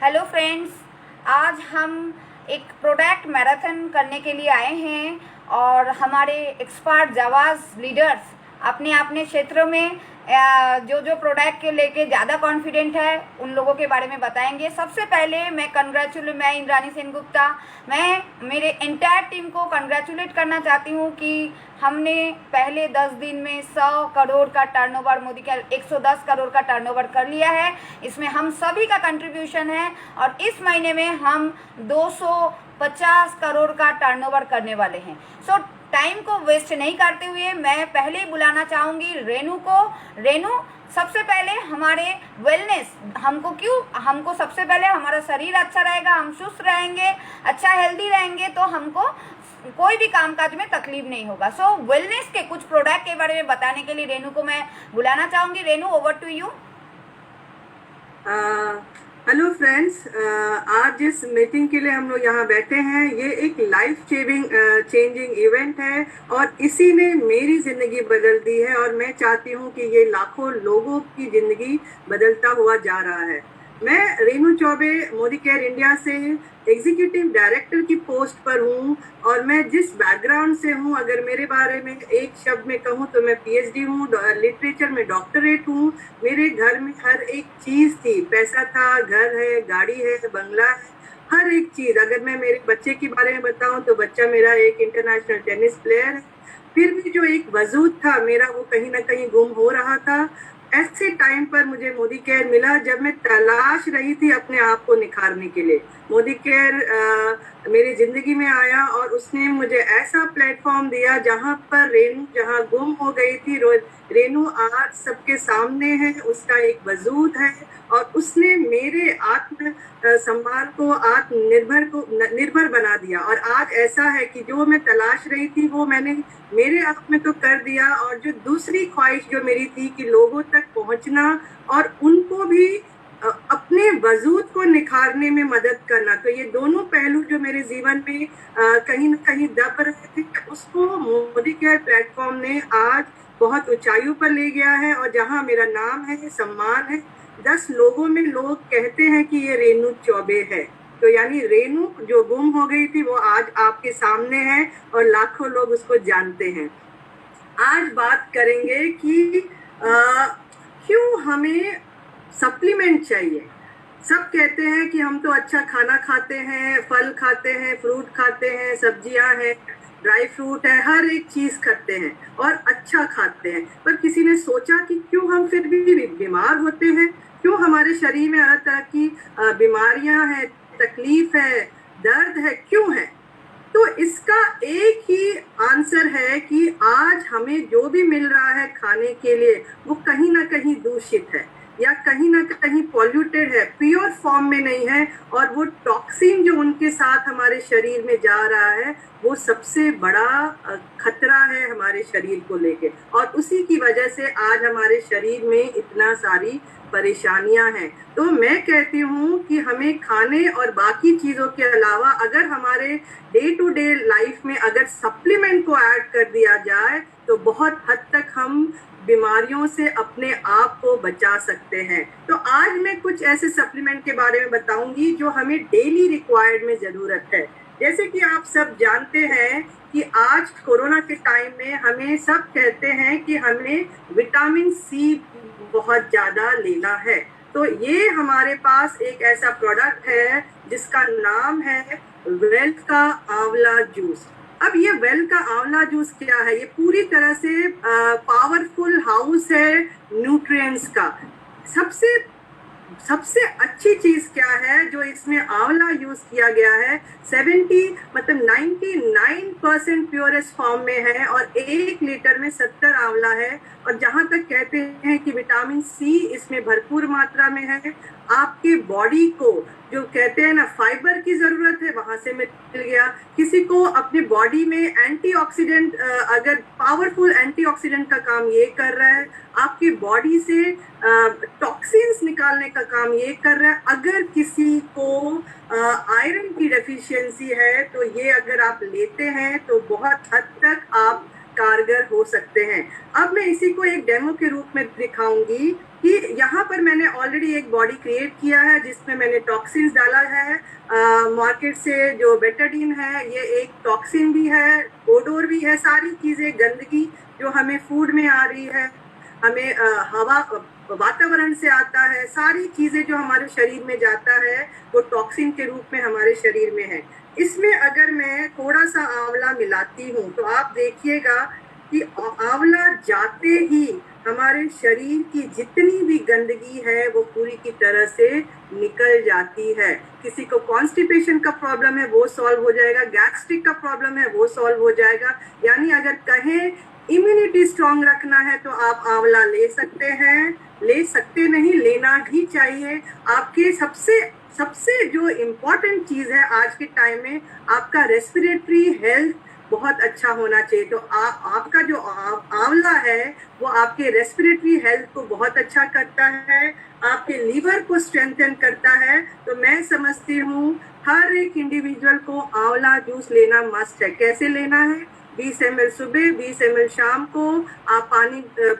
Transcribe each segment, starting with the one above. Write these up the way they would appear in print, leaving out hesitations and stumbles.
Hello friends, आज हम एक प्रोडक्ट मैराथन करने के लिए आए हैं और हमारे एक्सपर्ट जावाज लीडर्स अपने अपने क्षेत्रों में जो जो प्रोडक्ट के लेके ज़्यादा कॉन्फिडेंट है उन लोगों के बारे में बताएंगे। सबसे पहले मैं इंद्रानी सेनगुप्ता, मैं मेरे एंटायर टीम को कंग्रेचुलेट करना चाहती हूँ कि हमने पहले 10 दिन में 100 करोड़ का टर्नओवर, मोदी का 110 करोड़ का टर्नओवर कर लिया है। इसमें हम सभी का कंट्रीब्यूशन है और इस महीने में हम 250 करोड़ का टर्नओवर करने वाले हैं। सो टाइम को वेस्ट नहीं करते हुए मैं पहले ही बुलाना चाहूँगी रेनू को। रेनू, सबसे पहले हमारे वेलनेस, हमको सबसे पहले हमारा शरीर अच्छा रहेगा, हम सुस्त रहेंगे, अच्छा हेल्दी रहेंगे तो हमको कोई भी कामकाज में तकलीफ नहीं होगा। सो वेलनेस के कुछ प्रोडक्ट के बारे में बताने के लिए रेनू को मैं बुलाना चाहूँगी। Renu, over to you. Hello friends, आज जिस मीटिंग के लिए हम लोग यहाँ बैठे हैं ये एक लाइफ चेंजिंग इवेंट है और इसी ने मेरी जिंदगी बदल दी है और मैं चाहती हूँ कि ये लाखों लोगों की जिंदगी बदलता हुआ जा रहा है। मैं रेनू चौबे मोदी केयर इंडिया से एग्जीक्यूटिव डायरेक्टर की पोस्ट पर हूँ और मैं जिस बैकग्राउंड से हूँ, अगर मेरे बारे में एक शब्द में कहूँ तो मैं पीएचडी हूँ, लिटरेचर में डॉक्टरेट हूँ। मेरे घर में हर एक चीज थी, पैसा था, घर है, गाड़ी है, बंगला है, हर एक चीज। अगर मैं मेरे बच्चे के बारे में बताऊं तो बच्चा मेरा एक इंटरनेशनल टेनिस प्लेयर है। फिर भी जो एक वजूद था मेरा वो कहीं ना कहीं गुम हो रहा था। ऐसे टाइम पर मुझे मोदी केयर मिला जब मैं तलाश रही थी अपने आप को निखारने के लिए। मोदी केयर मेरी जिंदगी में आया और उसने मुझे ऐसा प्लेटफॉर्म दिया जहां पर रेनू जहां गुम हो गई थी, रेनू आज सबके सामने है, उसका एक वजूद है और उसने मेरे आत्म संभाल को निर्भर बना दिया। और आज ऐसा है कि जो मैं तलाश रही थी वो मैंने मेरे आप में तो कर दिया, और जो दूसरी ख्वाहिश जो मेरी थी कि लोगों तक पहुंचना और उनको भी अपने वजूद को निखारने में मदद करना, तो ये दोनों पहलू जो मेरे जीवन में कहीं न कहीं दब रहे थे, उसको मोदी केयर प्लेटफॉर्म ने आज बहुत ऊंचाइयों पर ले गया है। और जहां मेरा नाम है, सम्मान है, 10 लोगों में लोग कहते हैं कि ये रेनू चौबे है, तो यानी रेनू जो गुम हो गई थी वो आज आपके सामने है और लाखों लोग उसको जानते हैं। आज बात करेंगे कि क्यों हमें सप्लीमेंट चाहिए। सब कहते हैं कि हम तो अच्छा खाना खाते हैं, फल खाते हैं, फ्रूट खाते हैं, सब्जियां हैं, ड्राई फ्रूट है, हर एक चीज खाते हैं और अच्छा खाते हैं, पर किसी ने सोचा कि क्यों हम फिर भी बीमार होते हैं, क्यों हमारे शरीर में अलग तरह की बीमारियां हैं, तकलीफ है, दर्द है, क्यों है? तो इसका एक ही आंसर है कि आज हमें जो भी मिल रहा है खाने के लिए वो कहीं ना कहीं दूषित है या कहीं ना कहीं पॉल्यूटेड है, प्योर फॉर्म में नहीं है, और वो टॉक्सिन जो उनके साथ हमारे शरीर में जा रहा है वो सबसे बड़ा खतरा है हमारे शरीर को लेके, और उसी की वजह से आज हमारे शरीर में इतना सारी परेशानियां हैं। तो मैं कहती हूँ कि हमें खाने और बाकी चीजों के अलावा अगर हमारे डे टू डे लाइफ में अगर सप्लीमेंट को ऐड कर दिया जाए तो बहुत हद तक हम बीमारियों से अपने आप को बचा सकते हैं। तो आज मैं कुछ ऐसे सप्लीमेंट के बारे में बताऊंगी जो हमें डेली रिक्वायर्ड में जरूरत है। जैसे कि आप सब जानते हैं कि आज कोरोना के टाइम में हमें सब कहते हैं कि हमें विटामिन सी बहुत ज्यादा लेना है। तो ये हमारे पास एक ऐसा प्रोडक्ट है जिसका नाम है वेल्थ का आंवला जूस। अब ये वेल का आंवला जूस क्या है? ये पूरी तरह से पावरफुल हाउस है न्यूट्रिएंट्स का। सबसे अच्छी चीज क्या है जो इसमें आंवला यूज किया गया है, 99% प्योरेस्ट फॉर्म में है और 1 लीटर में 70 आंवला है। और जहां तक कहते हैं कि विटामिन सी इसमें भरपूर मात्रा में है। आपके बॉडी को जो कहते हैं ना फाइबर की जरूरत है वहां से मिल गया। किसी को अपनी बॉडी में एंटीऑक्सीडेंट, अगर पावरफुल एंटीऑक्सीडेंट का काम ये कर रहा है, आपकी बॉडी से टॉक्सिन्स निकालने का काम ये कर रहा है। अगर किसी को आयरन की डेफिशिएंसी है तो ये अगर आप लेते हैं तो बहुत हद तक आप कारगर हो सकते हैं। अब मैं इसी को एक डेमो के रूप में दिखाऊंगी कि यहाँ पर मैंने ऑलरेडी एक बॉडी क्रिएट किया है जिसमें मैंने टॉक्सिन्स डाला है। मार्केट से जो बेटाडीन है ये एक टॉक्सिन भी है, ओडोर भी है, सारी चीजें गंदगी जो हमें फूड में आ रही है, हमें हवा वातावरण से आता है, सारी चीजें जो हमारे शरीर में जाता है वो टॉक्सिन के रूप में हमारे शरीर में है। इसमें अगर मैं थोड़ा सा आंवला मिलाती हूँ तो आप देखिएगा कि आंवला जाते ही हमारे शरीर की जितनी भी गंदगी है वो पूरी की तरह से निकल जाती है। किसी को कॉन्स्टिपेशन का प्रॉब्लम है वो सॉल्व हो जाएगा, गैस्ट्रिक का प्रॉब्लम है वो सॉल्व हो जाएगा। यानी अगर कहें इम्यूनिटी स्ट्रांग रखना है तो आप आंवला ले सकते हैं, ले सकते नहीं, लेना भी चाहिए। आपके सबसे जो इम्पोर्टेंट चीज है आज के टाइम में, आपका रेस्पिरेटरी हेल्थ बहुत अच्छा होना चाहिए। तो आपका जो आंवला है वो आपके रेस्पिरेटरी हेल्थ को बहुत अच्छा करता है, आपके लीवर को स्ट्रेंथन करता है। तो मैं समझती हूँ हर एक इंडिविजुअल को आंवला जूस लेना मस्ट है। कैसे लेना है? 20 ml सुबह, 20 ml शाम को। आप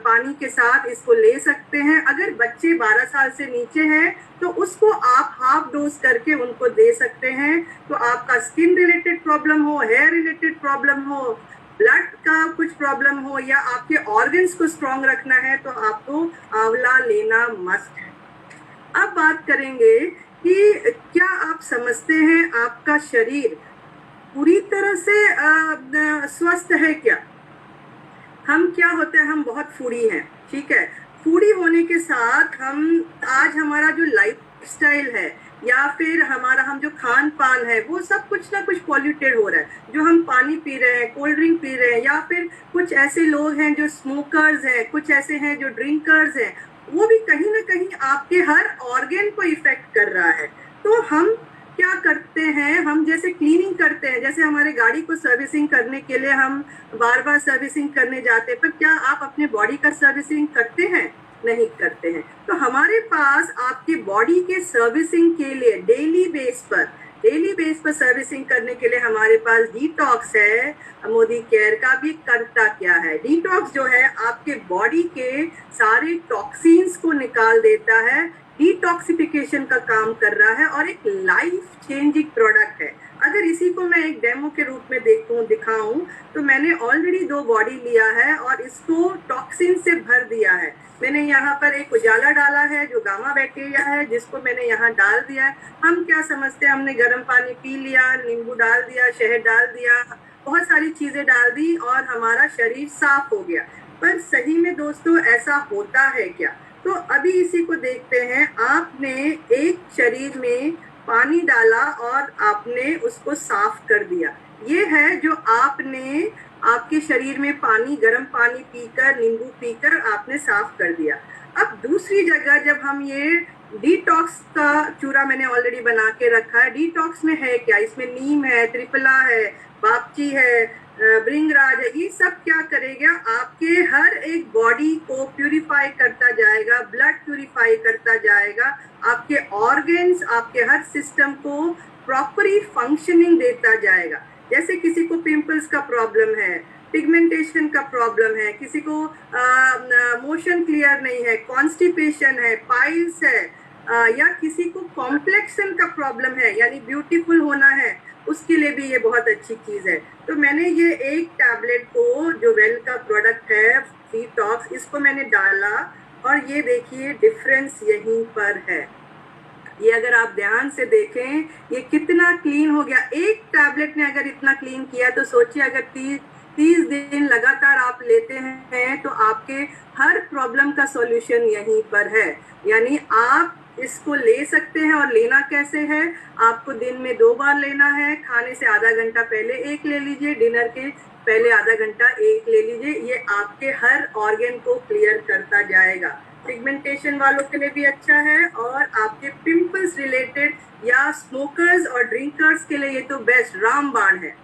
पानी के साथ इसको ले सकते हैं। अगर बच्चे 12 साल से नीचे हैं तो उसको आप हाफ डोज करके उनको दे सकते हैं। तो आपका स्किन रिलेटेड प्रॉब्लम हो, हेयर रिलेटेड प्रॉब्लम हो, ब्लड का कुछ प्रॉब्लम हो या आपके ऑर्गन्स को स्ट्रांग रखना है तो आपको आंवला लेना मस्ट है। अब बात करेंगे कि क्या आप समझते हैं आपका शरीर पूरी तरह से स्वस्थ है क्या? हम क्या होते हैं, हम बहुत फूडी हैं, ठीक है। फूडी होने के साथ हम आज हमारा जो लाइफस्टाइल है या फिर हम जो खान पान है वो सब कुछ ना कुछ पॉल्यूटेड हो रहा है। जो हम पानी पी रहे हैं, कोल्ड ड्रिंक पी रहे हैं, या फिर कुछ ऐसे लोग हैं जो स्मोकर्स हैं, कुछ ऐसे हैं जो ड्रिंकर्स हैं, वो भी कहीं ना कहीं आपके हर ऑर्गन को इफेक्ट कर रहा है। तो हम क्या करते हैं, हम जैसे क्लीनिंग करते हैं, जैसे हमारे गाड़ी को सर्विसिंग करने के लिए हम बार बार सर्विसिंग करने जाते हैं, पर क्या आप अपने बॉडी का सर्विसिंग करते हैं? नहीं करते हैं। तो हमारे पास आपके बॉडी के सर्विसिंग के लिए डेली बेस पर सर्विसिंग करने के लिए हमारे पास डिटॉक्स है। मोदी केयर का भी करता क्या है, डिटॉक्स जो है आपके बॉडी के सारे टॉक्सिन्स को निकाल देता है, डिटॉक्सिफिकेशन का काम कर रहा है और एक लाइफ चेंजिंग प्रोडक्ट है। अगर इसी को मैं एक डेमो के रूप में दिखाऊं तो मैंने ऑलरेडी 2 बॉडी लिया है और इसको टॉक्सिन से भर दिया है। मैंने यहाँ पर एक उजाला डाला है जो गामा बैक्टीरिया है, जिसको मैंने यहाँ डाल दिया है। हम क्या समझते हैं, हमने गर्म पानी पी लिया, नींबू डाल दिया, शहद डाल दिया, बहुत सारी चीजें डाल दी और हमारा शरीर साफ हो गया। पर सही में दोस्तों ऐसा होता है क्या? तो अभी इसी को देखते हैं। आपने एक शरीर में पानी डाला और आपने उसको साफ कर दिया। ये है जो आपने आपके शरीर में पानी, गर्म पानी पीकर, नींबू पीकर आपने साफ कर दिया। अब दूसरी जगह जब हम ये डिटॉक्स का चूरा मैंने ऑलरेडी बना के रखा है। डिटॉक्स में है क्या? इसमें नीम है, त्रिफला है, बापची है, भृंगराज है। ये सब क्या करेगा, आपके हर एक बॉडी को प्यूरिफाई करता जाएगा, ब्लड प्यूरिफाई करता जाएगा, आपके ऑर्गन्स, आपके हर सिस्टम को प्रॉपरली फंक्शनिंग देता जाएगा। जैसे किसी को पिंपल्स का प्रॉब्लम है, पिगमेंटेशन का प्रॉब्लम है, किसी को मोशन क्लियर नहीं है, कॉन्स्टिपेशन है, पाइल्स है, या किसी को कॉम्प्लेक्शन का प्रॉब्लम है यानी ब्यूटीफुल होना है, उसके लिए भी ये बहुत अच्छी चीज है। तो मैंने ये एक टैबलेट को, जो वेल का प्रोडक्ट है डिटॉक्स, इसको मैंने डाला और ये देखिए डिफरेंस यहीं पर है। ये अगर आप ध्यान से देखें ये कितना क्लीन हो गया। एक टैबलेट ने अगर इतना क्लीन किया तो सोचिए अगर 30 दिन लगातार आप लेते हैं तो आपके हर प्रॉब्लम का सॉल्यूशन यहीं पर है। यानी आप इसको ले सकते हैं। और लेना कैसे है, आपको दिन में 2 बार लेना है। खाने से आधा घंटा पहले एक ले लीजिए, डिनर के पहले आधा घंटा एक ले लीजिए। ये आपके हर ऑर्गन को क्लियर करता जाएगा। पिगमेंटेशन वालों के लिए भी अच्छा है और आपके पिंपल्स रिलेटेड या स्मोकर्स और ड्रिंकर्स के लिए ये तो बेस्ट रामबाण है।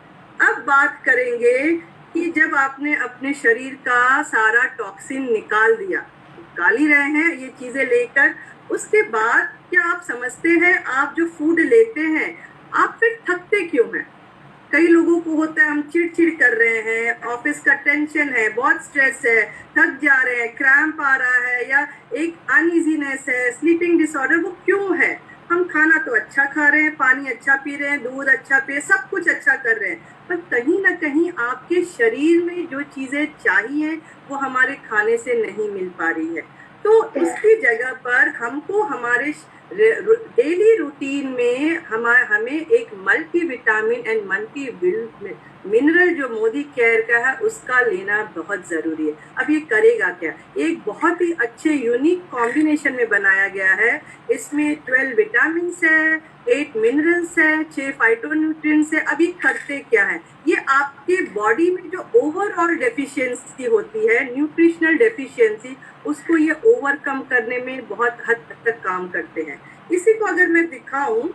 अब बात करेंगे कि जब आपने अपने शरीर का सारा टॉक्सिन निकाल ही रहे हैं ये चीजें लेकर, उसके बाद क्या आप समझते हैं आप जो फूड लेते हैं आप फिर थकते क्यों हैं? कई लोगों को होता है हम चिड़चिड़ कर रहे हैं, ऑफिस का टेंशन है, बहुत स्ट्रेस है, थक जा रहे हैं, क्रैम्प आ रहा है या एक अनइजीनेस है, स्लीपिंग डिसऑर्डर, वो क्यों है? हम खाना तो अच्छा खा रहे हैं, पानी अच्छा पी रहे हैं, दूध अच्छा पी रहे हैं, सब कुछ अच्छा कर रहे हैं, पर कहीं ना कहीं आपके शरीर में जो चीजें चाहिए वो हमारे खाने से नहीं मिल पा रही है। तो इसकी जगह पर हमको हमारे डेली रूटीन में हमें एक multi vitamin and multi mineral जो मोदी केयर का है उसका लेना बहुत जरूरी है। अब ये करेगा क्या? एक बहुत ही अच्छे यूनिक कॉम्बिनेशन में बनाया गया है। इसमें 12 विटामिन है, 8 मिनरल्स है, 6 फाइटोन्यूट्रिएंट्स है। अब ये करते क्या है? ये आपके बॉडी में जो ओवरऑल डेफिशिएंसी होती है, न्यूट्रिशनल डेफिशिएंसी, उसको ये ओवरकम करने में बहुत हद तक काम करते हैं। इसी को अगर मैं दिखाऊं,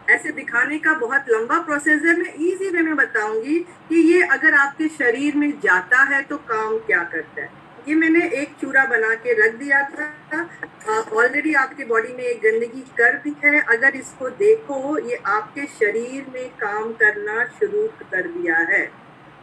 ऐसे दिखाने का बहुत लंबा प्रोसेस है, मैं इजी वे में बताऊंगी कि ये अगर आपके शरीर में जाता है तो काम क्या करता है। ये मैंने एक चूरा बना के रख दिया था, ऑलरेडी आपके बॉडी में एक गंदगी कर दी है। अगर इसको देखो, ये आपके शरीर में काम करना शुरू कर दिया है।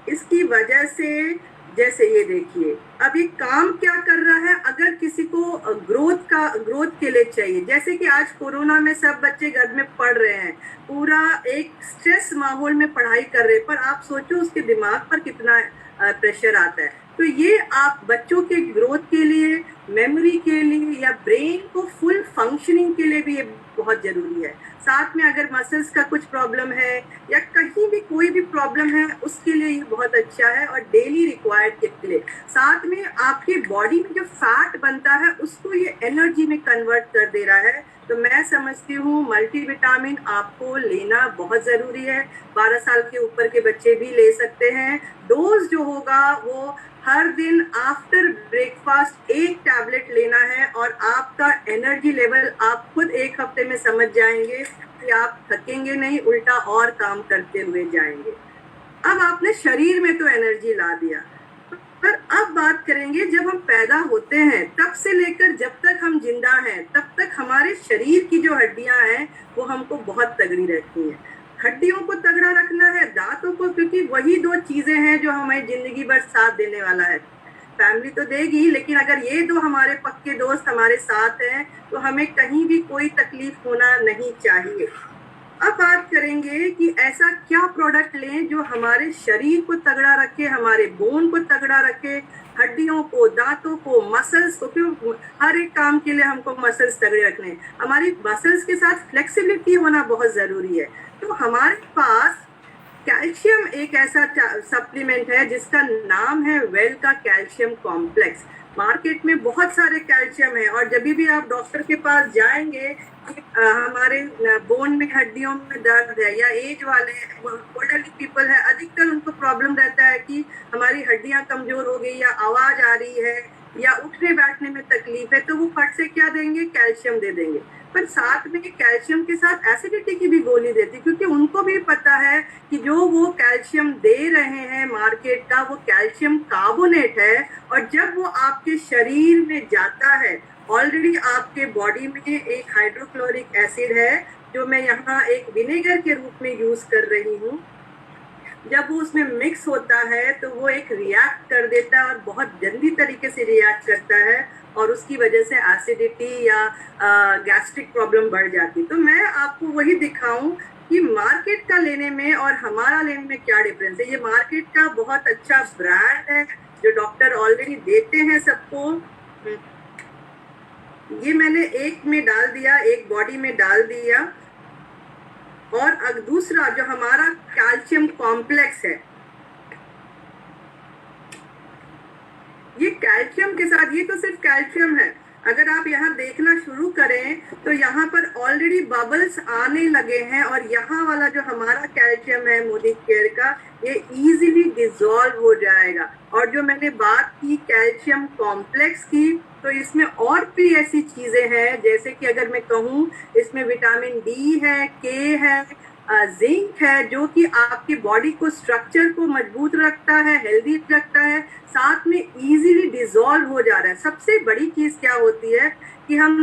इसकी वजह से जैसे ये देखिए, अब ये काम क्या कर रहा है? अगर किसी को ग्रोथ के लिए चाहिए, जैसे कि आज कोरोना में सब बच्चे घर में पढ़ रहे हैं, पूरा एक स्ट्रेस माहौल में पढ़ाई कर रहे हैं, पर आप सोचो उसके दिमाग पर कितना प्रेशर आता है। तो ये आप बच्चों के ग्रोथ के लिए, मेमोरी के लिए या ब्रेन को फुल फंक्शनिंग के लिए भी ये बहुत जरूरी है। साथ में अगर मसल्स का कुछ प्रॉब्लम है या कहीं भी कोई भी प्रॉब्लम है, उसके लिए ये बहुत अच्छा है और डेली रिक्वायर्ड के लिए। साथ में आपकी बॉडी में जो फैट बनता है उसको ये एनर्जी में कन्वर्ट कर दे रहा है। तो मैं समझती हूँ मल्टीविटामिन आपको लेना बहुत जरूरी है। 12 साल के ऊपर के बच्चे भी ले सकते हैं। डोज जो होगा वो हर दिन आफ्टर ब्रेकफास्ट 1 टैबलेट लेना है और आपका एनर्जी लेवल आप खुद 1 हफ्ते में समझ जाएंगे कि आप थकेंगे नहीं, उल्टा और काम करते हुए जाएंगे। अब आपने शरीर में तो एनर्जी ला दिया, पर अब बात करेंगे जब हम पैदा होते हैं तब से लेकर जब तक हम जिंदा हैं तब तक हमारे शरीर की जो हड्डियां हैं वो हमको बहुत तगड़ी रखती हैं। हड्डियों को तगड़ा रखना है, दांतों को, क्योंकि वही 2 चीजें हैं जो हमारी जिंदगी भर साथ देने वाला है। फैमिली तो देगी, लेकिन अगर ये 2 हमारे पक्के दोस्त हमारे साथ हैं तो हमें कहीं भी कोई तकलीफ होना नहीं चाहिए। अब बात करेंगे कि ऐसा क्या प्रोडक्ट लें जो हमारे शरीर को तगड़ा रखे, हमारे बोन को तगड़ा रखे, हड्डियों को, दांतों को, मसल्स को। क्यों? हर एक काम के लिए हमको मसल्स तगड़े रखने, हमारी मसल्स के साथ फ्लेक्सिबिलिटी होना बहुत जरूरी है। तो हमारे पास कैल्शियम एक ऐसा सप्लीमेंट है जिसका नाम है वेल का कैल्शियम कॉम्प्लेक्स। मार्केट में बहुत सारे कैल्शियम है और जब भी आप डॉक्टर के पास जाएंगे, हमारे बोन में, हड्डियों में दर्द है या एज वाले ओल्डरली पीपल है, अधिकतर उनको प्रॉब्लम रहता है कि हमारी हड्डियां कमजोर हो गई या आवाज आ रही है या उठने बैठने में तकलीफ है, तो वो फट से क्या देंगे? कैल्शियम दे देंगे। पर साथ में कैल्शियम के साथ एसिडिटी की भी गोली देती, क्योंकि उनको भी पता है कि जो वो कैल्शियम दे रहे हैं मार्केट का वो कैल्शियम कार्बोनेट है, और जब वो आपके शरीर में जाता है, ऑलरेडी आपके बॉडी में एक हाइड्रोक्लोरिक एसिड है जो मैं यहाँ एक विनेगर के रूप में यूज कर रही हूँ। जब वो उसमें मिक्स होता है तो वो एक रिएक्ट कर देता है और बहुत जल्दी तरीके से रिएक्ट करता है, और उसकी वजह से एसिडिटी या गैस्ट्रिक प्रॉब्लम बढ़ जाती। तो मैं आपको वही दिखाऊं कि मार्केट का लेने में और हमारा लेने में क्या डिफरेंस है। ये मार्केट का बहुत अच्छा ब्रांड है जो डॉक्टर ऑलरेडी देते हैं सबको। ये मैंने एक में डाल दिया, एक बॉडी में डाल दिया, और दूसरा जो हमारा कैल्शियम कॉम्प्लेक्स है, ये कैल्शियम के साथ, ये तो सिर्फ कैल्शियम है। अगर आप यहाँ देखना शुरू करें तो यहाँ पर ऑलरेडी बबल्स आने लगे हैं, और यहाँ वाला जो हमारा कैल्शियम है मोदी केयर का, ये इजीली डिसॉल्व हो जाएगा। और जो मैंने बात की कैल्शियम कॉम्प्लेक्स की, तो इसमें और भी ऐसी चीजें हैं, जैसे कि अगर मैं कहूँ इसमें विटामिन डी है, के है, जिंक है जो कि आपकी बॉडी को स्ट्रक्चर को मजबूत रखता है, हेल्दी रखता है, साथ में इजीली डिसॉल्व हो जा रहा है। सबसे बड़ी चीज क्या होती है कि हम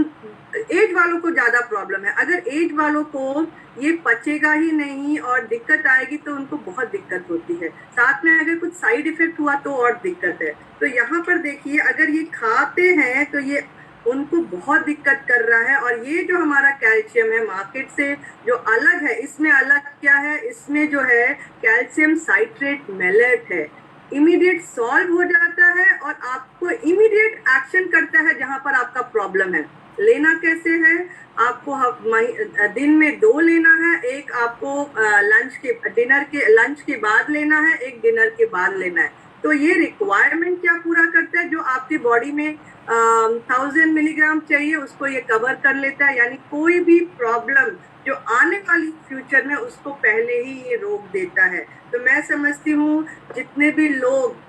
एज वालों को ज्यादा प्रॉब्लम है। अगर एज वालों को ये पचेगा ही नहीं और दिक्कत आएगी तो उनको बहुत दिक्कत होती है। साथ में अगर कुछ साइड इफेक्ट हुआ तो और दिक्कत है। तो यहाँ पर देखिए, अगर ये खाते हैं तो ये उनको बहुत दिक्कत कर रहा है। और ये जो हमारा कैल्शियम है मार्केट से जो अलग है, इसमें अलग क्या है, इसमें जो है कैल्शियम साइट्रेट मैलेट है, इमीडिएट सॉल्व हो जाता है और आपको इमीडिएट एक्शन करता है जहां पर आपका प्रॉब्लम है। लेना कैसे है, आपको दिन में 2 लेना है, एक आपको लंच के बाद लेना है, एक डिनर के बाद लेना है। तो ये रिक्वायरमेंट क्या पूरा करता है, जो आपकी बॉडी में 1000 मिलीग्राम चाहिए उसको ये कवर कर लेता है। यानी कोई भी प्रॉब्लम जो आने वाली फ्यूचर में उसको पहले ही ये रोक देता है। तो मैं समझती हूँ जितने भी लोग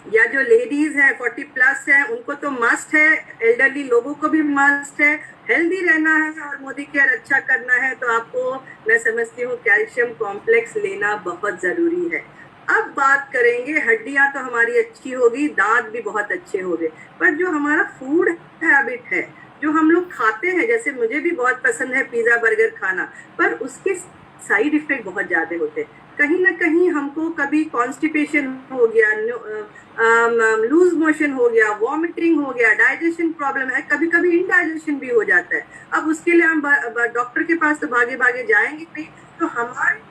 या जो लेडीज हैं 40 प्लस हैं उनको तो मस्ट है, एल्डरली लोगों को भी मस्ट है, हेल्दी रहना है और मोदी केयर अच्छा करना है तो आपको मैं समझती हूँ कैल्शियम कॉम्प्लेक्स लेना बहुत जरूरी है। अब बात करेंगे, हड्डियां तो हमारी अच्छी होगी, दांत भी बहुत अच्छे हो गए, पर जो हमारा फूड हैबिट है, जो हम लोग खाते हैं, जैसे मुझे भी बहुत पसंद है पिज्जा बर्गर खाना, पर उसके साइड इफेक्ट बहुत ज्यादा होते हैं। कहीं ना कहीं हमको कभी कॉन्स्टिपेशन हो गया, लूज मोशन हो गया, वॉमिटिंग हो गया, डाइजेशन प्रॉब्लम है, कभी कभी इनडाइजेशन भी हो जाता है। अब उसके लिए हम डॉक्टर के पास तो भागे भागे जाएंगे नहीं, तो हमारे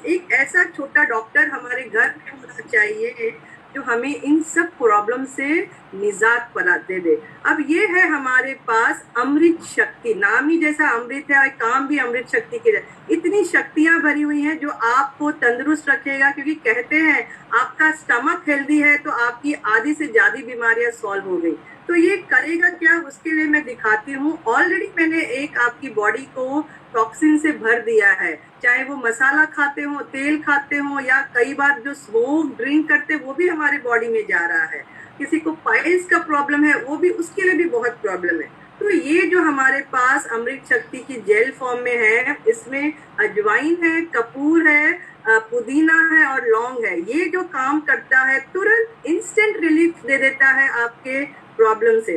एक ऐसा छोटा डॉक्टर हमारे घर में होना चाहिए जो हमें इन सब प्रॉब्लम से निजात पला दे दे। अब ये है हमारे पास अमृत शक्ति, नाम ही जैसा अमृत है, काम भी अमृत शक्ति के। इतनी शक्तियां भरी हुई हैं जो आपको तंदुरुस्त रखेगा, क्योंकि कहते हैं आपका स्टमक हेल्दी है तो आपकी आधी से ज्यादा बीमारियां सॉल्व हो गई। तो ये करेगा क्या, उसके लिए मैं दिखाती हूँ। ऑलरेडी मैंने एक आपकी बॉडी को टॉक्सिन से भर दिया है, चाहे वो मसाला खाते हो, तेल खाते हो, या कई बार जो स्मोक ड्रिंक करते वो भी हमारे बॉडी में जा रहा है। किसी को पाइल्स का प्रॉब्लम है वो भी, उसके लिए भी बहुत प्रॉब्लम है। तो ये जो हमारे पास अमृत शक्ति की जेल फॉर्म में है, इसमें अजवाइन है, कपूर है, पुदीना है और लौंग है। ये जो काम करता है तुरंत इंस्टेंट रिलीफ दे देता है आपके प्रॉब्लम से।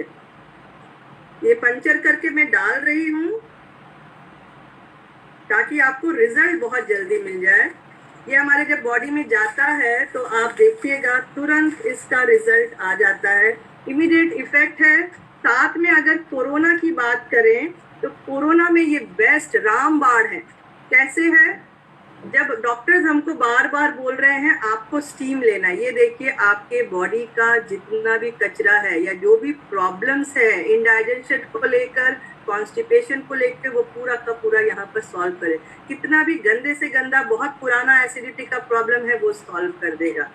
ये पंचर करके मैं डाल रही हूँ ताकि आपको रिजल्ट बहुत जल्दी मिल जाए। ये हमारे जब बॉडी में जाता है तो आप देखिएगा तुरंत इसका रिजल्ट आ जाता है, इमीडिएट इफेक्ट है। साथ में अगर कोरोना की बात करें तो कोरोना में ये बेस्ट रामबाण है। कैसे है, जब डॉक्टर्स हमको बार बार बोल रहे हैं आपको स्टीम लेना है, ये देखिए आपके बॉडी का जितना भी कचरा है या जो भी प्रॉब्लम्स है इंडाइजेशन को लेकर, कॉन्स्टिपेशन को लेकर, वो पूरा का पूरा यहाँ पर सॉल्व करे। कितना भी गंदे से गंदा बहुत पुराना एसिडिटी का प्रॉब्लम है वो सॉल्व कर देगा।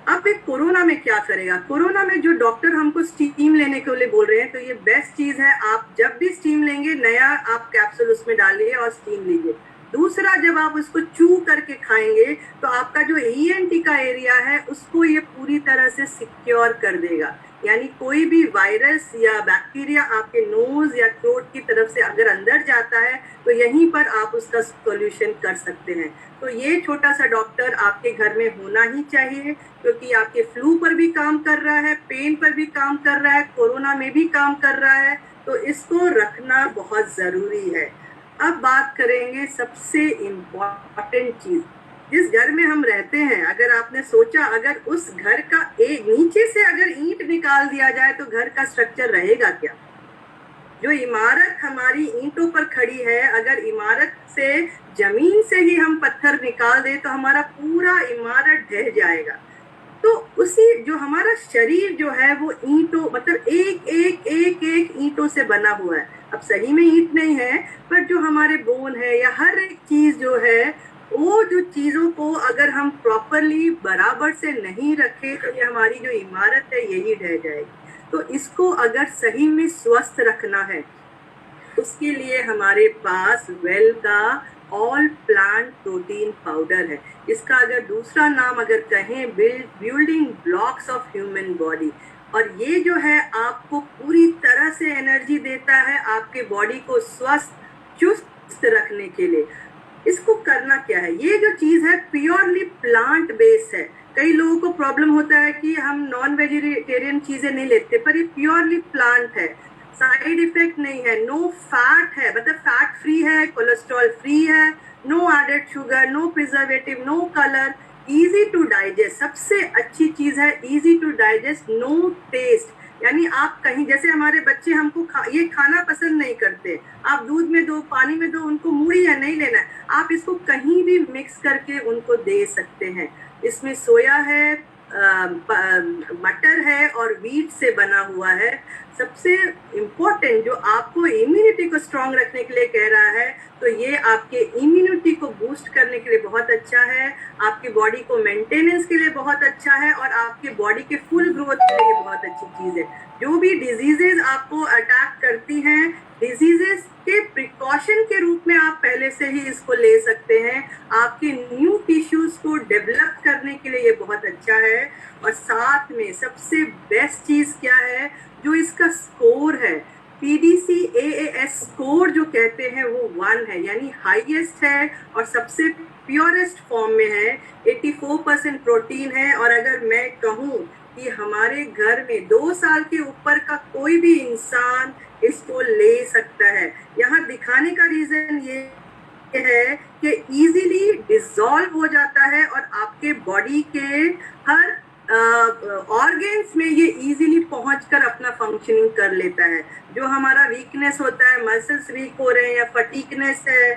अब एक कोरोना में क्या करेगा, कोरोना में जो डॉक्टर हमको स्टीम लेने के लिए बोल रहे हैं तो ये बेस्ट चीज है। आप जब भी स्टीम लेंगे नया आप कैप्सूल उसमें डालिए और स्टीम लीजिए। दूसरा, जब आप उसको चू करके खाएंगे तो आपका जो ईएनटी का एरिया है उसको ये पूरी तरह से सिक्योर कर देगा। यानी कोई भी वायरस या बैक्टीरिया आपके नोज या थ्रोट की तरफ से अगर अंदर जाता है तो यहीं पर आप उसका सॉल्यूशन कर सकते हैं। तो ये छोटा सा डॉक्टर आपके घर में होना ही चाहिए, क्योंकि आपके फ्लू पर भी काम कर रहा है, पेन पर भी काम कर रहा है, कोरोना में भी काम कर रहा है। तो इसको रखना बहुत जरूरी है। अब बात करेंगे सबसे इम्पोर्टेंट चीज, जिस घर में हम रहते हैं, अगर आपने सोचा अगर उस घर का एक नीचे से अगर ईंट निकाल दिया जाए तो घर का स्ट्रक्चर रहेगा क्या। जो इमारत हमारी ईंटों पर खड़ी है, अगर इमारत से जमीन से ही हम पत्थर निकाल दे तो हमारा पूरा इमारत ढह जाएगा। तो उसी जो हमारा शरीर जो है वो ईंटों, मतलब एक एक एक एक ईंटों से बना हुआ है। अब सही में ईंट नहीं है, पर जो हमारे बोन है या हर एक चीज जो है, वो जो चीजों को अगर हम प्रॉपरली बराबर से नहीं रखें तो ये हमारी जो इमारत है यही ढह जाएगी। तो इसको अगर सही में स्वस्थ रखना है उसके लिए हमारे पास वेल का ऑल प्लांट प्रोटीन पाउडर है। इसका अगर दूसरा नाम अगर कहें, building blocks of human body. और ये जो है आपको पूरी तरह से एनर्जी देता है आपके बॉडी को स्वस्थ चुस्त रखने के लिए। इसको करना क्या है, ये जो चीज है प्योरली प्लांट बेस्ड है। कई लोगों को प्रॉब्लम होता है कि हम नॉन वेजिटेरियन चीजें नहीं लेते, पर ये प्योरली प्लांट है, साइड इफेक्ट नहीं है, नो फैट है, मतलब फैट फ्री है, कोलेस्ट्रॉल फ्री है, no added sugar, no preservative, no colour, easy to digest. सबसे अच्छी चीज है easy to digest, no taste. यानी आप कहीं, जैसे हमारे बच्चे हमको ये खाना पसंद नहीं करते, आप दूध में दो, पानी में दो, उनको मूढ़ी है नहीं लेना है, आप इसको कहीं भी मिक्स करके उनको दे सकते हैं। इसमें सोया है, मटर है और व्हीट से बना हुआ है। सबसे इम्पोर्टेंट जो आपको इम्यूनिटी को स्ट्रांग रखने के लिए कह रहा है, तो ये आपके इम्यूनिटी को बूस्ट करने के लिए बहुत अच्छा है, आपकी बॉडी को मेंटेनेंस के लिए बहुत अच्छा है, और आपके बॉडी के फुल ग्रोथ के लिए बहुत अच्छी चीज है। जो भी डिजीजेज आपको अटैक करती हैं, डिजीजेस के प्रिकॉशन के रूप में आप पहले से ही इसको ले सकते हैं। आपके न्यू टिश्यूज को डेवलप करने के लिए ये बहुत अच्छा है। और साथ में सबसे बेस्ट चीज क्या है, जो इसका स्कोर है, PDCAAS स्कोर जो कहते हैं वो 1 है, यानी हाईएस्ट है और सबसे प्योरेस्ट फॉर्म में है। 84% प्रोटीन है। और अगर मैं कहूँ कि हमारे घर में 2 साल के ऊपर का कोई भी इंसान इसको ले सकता है। यहाँ दिखाने का रीजन ये है कि इजीली डिसॉल्व हो जाता है और आपके बॉडी के हर ऑर्गेन्स में ये इजीली पहुंचकर अपना फंक्शनिंग कर लेता है। जो हमारा वीकनेस होता है, मसल्स वीक हो रहे हैं या फटीकनेस है,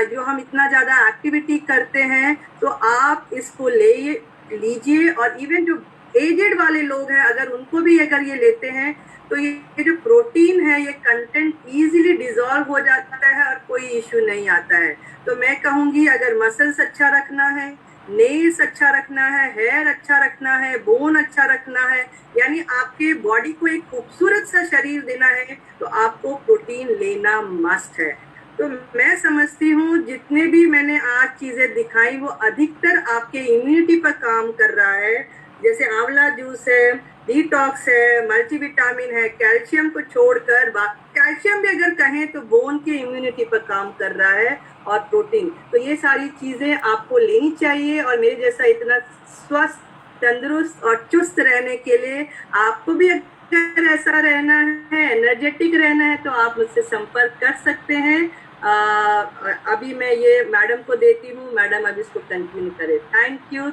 जो हम इतना ज्यादा एक्टिविटी करते हैं, तो आप इसको लीजिए। और इवन जो एजेड वाले लोग हैं, अगर उनको भी अगर ये लेते हैं, तो ये जो प्रोटीन है, ये कंटेंट इजीली डिसॉल्व हो जाता है और कोई इश्यू नहीं आता है। तो मैं कहूंगी, अगर मसल्स अच्छा रखना है, नेल्स अच्छा रखना है, हेयर अच्छा रखना है, बोन अच्छा रखना है, यानी आपके बॉडी को एक खूबसूरत सा शरीर देना है, तो आपको प्रोटीन लेना मस्ट है। तो मैं समझती हूँ जितने भी मैंने आज चीजें दिखाई वो अधिकतर आपके इम्यूनिटी पर काम कर रहा है। जैसे आंवला जूस है, डिटॉक्स है, मल्टीविटामिन है, कैल्शियम को छोड़कर, कैल्शियम भी अगर कहें तो बोन के इम्यूनिटी पर काम कर रहा है, और प्रोटीन। तो ये सारी चीजें आपको लेनी चाहिए। और मेरे जैसा इतना स्वस्थ, तंदुरुस्त और चुस्त रहने के लिए आपको भी अगर ऐसा रहना है, एनर्जेटिक रहना है, तो आप मुझसे संपर्क कर सकते हैं। अभी मैं ये मैडम को देती हूँ, मैडम अब इसको कंटिन्यू करें। Thank you.